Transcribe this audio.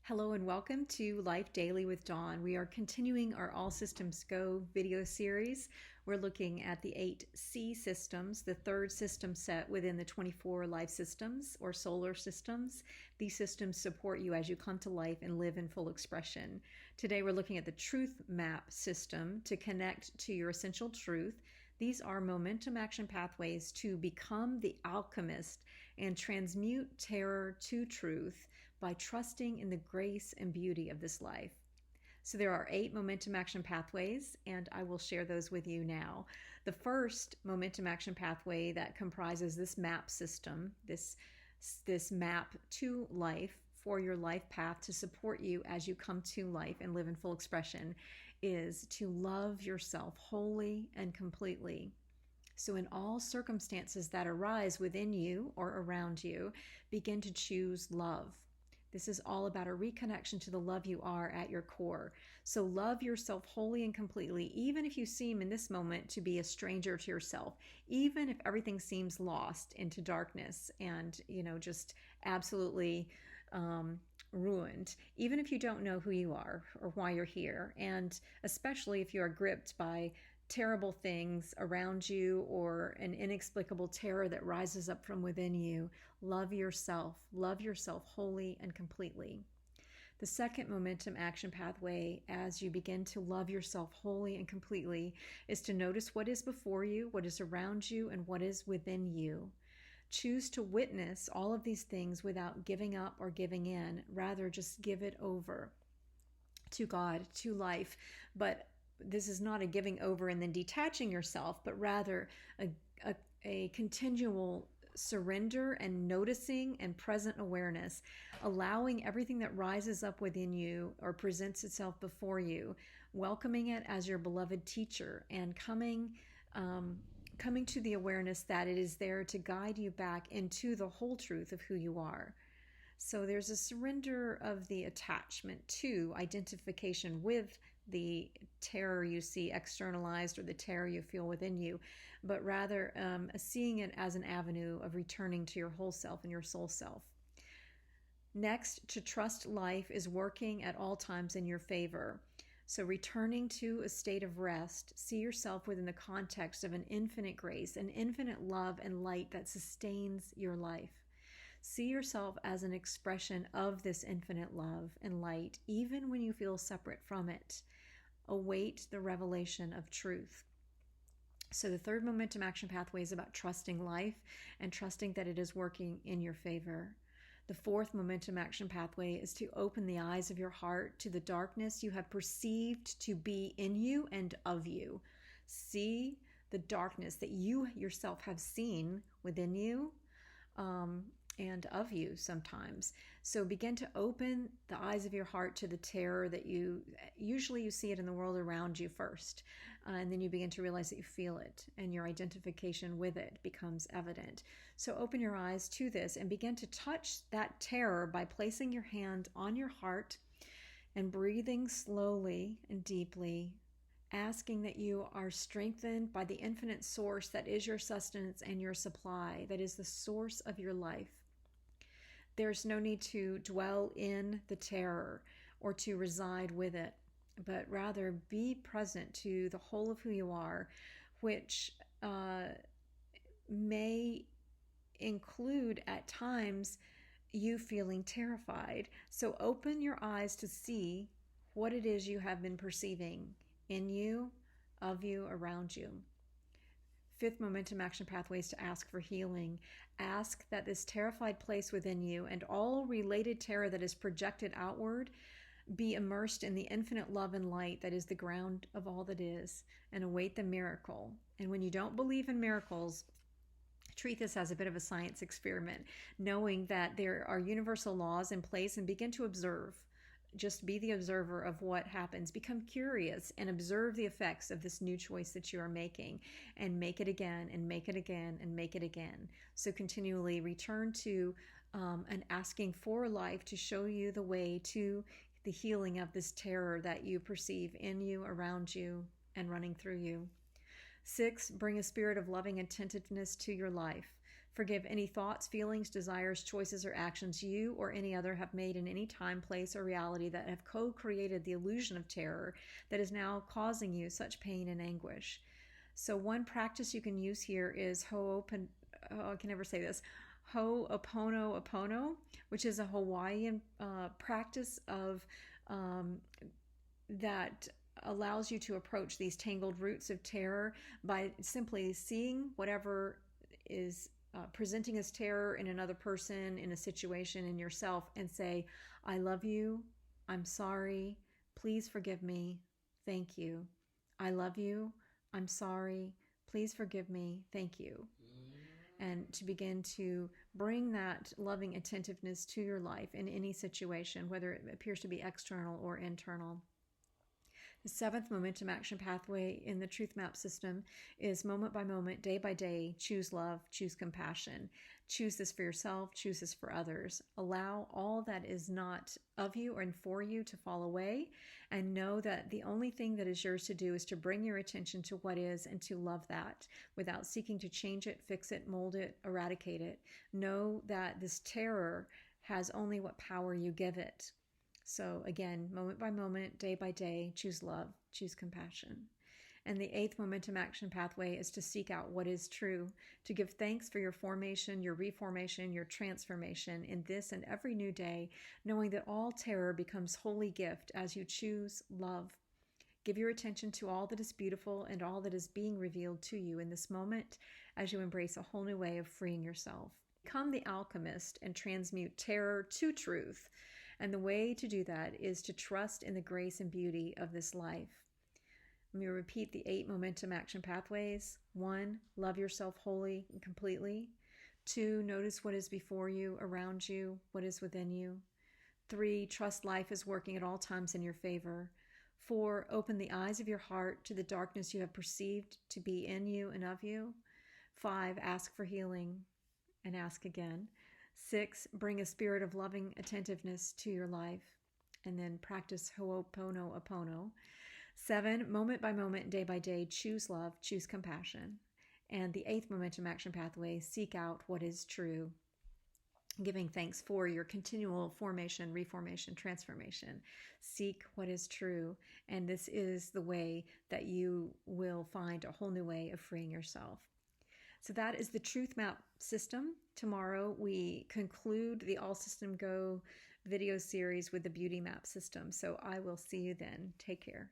Hello and welcome to Life Daily with Dawn. We are continuing our All Systems Go video series. We're looking at the 8 C systems, the third system set within the 24 life systems or solar systems. These systems support you as you come to life and live in full expression. Today we're looking at the Truth Map system to connect to your essential truth. These are momentum action pathways to become the alchemist and transmute terror to truth by trusting in the grace and beauty of this life. So there are 8 momentum action pathways, and I will share those with you now. The first momentum action pathway that comprises this map system, this map to life for your life path to support you as you come to life and live in full expression, is to love yourself wholly and completely. So in all circumstances that arise within you or around you, begin to choose love. This is all about a reconnection to the love you are at your core. So love yourself wholly and completely, even if you seem in this moment to be a stranger to yourself, even if everything seems lost into darkness and, just absolutely ruined, even if you don't know who you are or why you're here, and especially if you are gripped by terrible things around you or an inexplicable terror that rises up from within you. Love yourself wholly and completely. The second momentum action pathway, as you begin to love yourself wholly and completely, is to notice what is before you, what is around you, and what is within you. Choose to witness all of these things without giving up or giving in. Rather, just give it over to God, to life. But this is not a giving over and then detaching yourself, but rather a continual surrender and noticing and present awareness, allowing everything that rises up within you or presents itself before you, welcoming it as your beloved teacher, and coming to the awareness that it is there to guide you back into the whole truth of who you are. So there's a surrender of the attachment to identification with the terror you see externalized or the terror you feel within you, but rather seeing it as an avenue of returning to your whole self and your soul self. Next, to trust life is working at all times in your favor. So returning to a state of rest, see yourself within the context of an infinite grace, an infinite love and light that sustains your life. See yourself as an expression of this infinite love and light, even when you feel separate from it. Await the revelation of truth. So the third momentum action pathway is about trusting life and trusting that it is working in your favor. The fourth momentum action pathway is to open the eyes of your heart to the darkness you have perceived to be in you and of you. See the darkness that you yourself have seen within you and of you sometimes. So begin to open the eyes of your heart to the terror that you see it in the world around you first. And then you begin to realize that you feel it and your identification with it becomes evident. So open your eyes to this and begin to touch that terror by placing your hand on your heart and breathing slowly and deeply, asking that you are strengthened by the infinite source that is your sustenance and your supply, that is the source of your life. There's no need to dwell in the terror or to reside with it, but rather be present to the whole of who you are, which may include at times you feeling terrified. So open your eyes to see what it is you have been perceiving in you, of you, around you. Fifth momentum action pathway is to ask for healing. Ask that this terrified place within you and all related terror that is projected outward be immersed in the infinite love and light that is the ground of all that is, and await the miracle. And when you don't believe in miracles, treat this as a bit of a science experiment, knowing that there are universal laws in place, and begin to observe. Just be the observer of what happens. Become curious and observe the effects of this new choice that you are making, and make it again and make it again and make it again. So continually return to and asking for life to show you the way to the healing of this terror that you perceive in you, around you, and running through you. 6, bring a spirit of loving attentiveness to your life. Forgive any thoughts, feelings, desires, choices, or actions you or any other have made in any time, place, or reality that have co-created the illusion of terror that is now causing you such pain and anguish. So one practice you can use here is I can never say this, Ho'oponopono, which is a Hawaiian practice of that allows you to approach these tangled roots of terror by simply seeing whatever is presenting as terror in another person, in a situation, in yourself, and say, I love you, I'm sorry, please forgive me, thank you. I love you, I'm sorry, please forgive me, thank you. And to begin to bring that loving attentiveness to your life in any situation, whether it appears to be external or internal. The seventh momentum action pathway in the Truth Map system is moment by moment, day by day, choose love, choose compassion. Choose this for yourself, choose this for others. Allow all that is not of you and for you to fall away, and know that the only thing that is yours to do is to bring your attention to what is and to love that without seeking to change it, fix it, mold it, eradicate it. Know that this terror has only what power you give it. So again, moment by moment, day by day, choose love, choose compassion. And the eighth momentum action pathway is to seek out what is true, to give thanks for your formation, your reformation, your transformation in this and every new day, knowing that all terror becomes holy gift as you choose love. Give your attention to all that is beautiful and all that is being revealed to you in this moment as you embrace a whole new way of freeing yourself. Become the alchemist and transmute terror to truth. And the way to do that is to trust in the grace and beauty of this life. Let me repeat the 8 momentum action pathways. 1, love yourself wholly and completely. 2, notice what is before you, around you, what is within you. 3, trust life is working at all times in your favor. 4, open the eyes of your heart to the darkness you have perceived to be in you and of you. 5, ask for healing and ask again. 6, bring a spirit of loving attentiveness to your life, and then practice Ho'oponopono. 7, moment by moment, day by day, choose love, choose compassion. And the 8th momentum action pathway, seek out what is true, giving thanks for your continual formation, reformation, transformation. Seek what is true, and this is the way that you will find a whole new way of freeing yourself. So that is the Truth Map system. Tomorrow we conclude the All System Go video series with the Beauty Map system. So I will see you then. Take care.